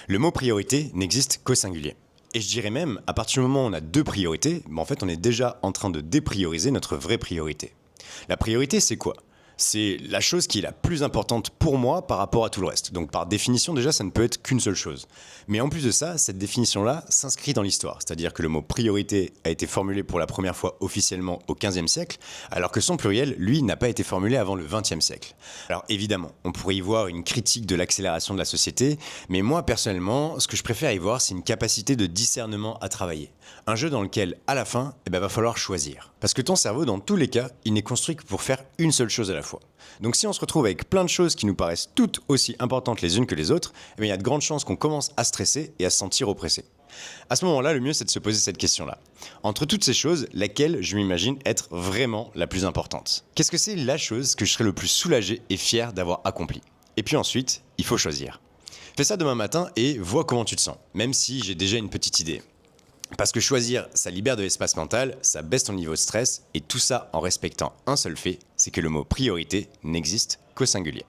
Le mot priorité n'existe qu'au singulier. Et je dirais même, à partir du moment où on a deux priorités, en fait on est déjà en train de déprioriser notre vraie priorité. La priorité, c'est quoi? C'est la chose qui est la plus importante pour moi par rapport à tout le reste. Donc par définition, déjà, ça ne peut être qu'une seule chose. Mais en plus de ça, cette définition-là s'inscrit dans l'histoire. C'est-à-dire que le mot priorité a été formulé pour la première fois officiellement au XVe siècle, alors que son pluriel, lui, n'a pas été formulé avant le XXe siècle. Alors évidemment, on pourrait y voir une critique de l'accélération de la société, mais moi, personnellement, ce que je préfère y voir, c'est une capacité de discernement à travailler. Un jeu dans lequel, à la fin, va falloir choisir. Parce que ton cerveau, dans tous les cas, il n'est construit que pour faire une seule chose à la fois. Donc si on se retrouve avec plein de choses qui nous paraissent toutes aussi importantes les unes que les autres, il y a de grandes chances qu'on commence à stresser et à se sentir oppressé. À ce moment-là, le mieux, c'est de se poser cette question-là. Entre toutes ces choses, laquelle je m'imagine être vraiment la plus importante? Qu'est-ce que c'est la chose que je serais le plus soulagé et fier d'avoir accompli? Et puis ensuite, il faut choisir. Fais ça demain matin et vois comment tu te sens, même si j'ai déjà une petite idée. Parce que choisir, ça libère de l'espace mental, ça baisse ton niveau de stress, et tout ça en respectant un seul fait, c'est que le mot priorité n'existe qu'au singulier.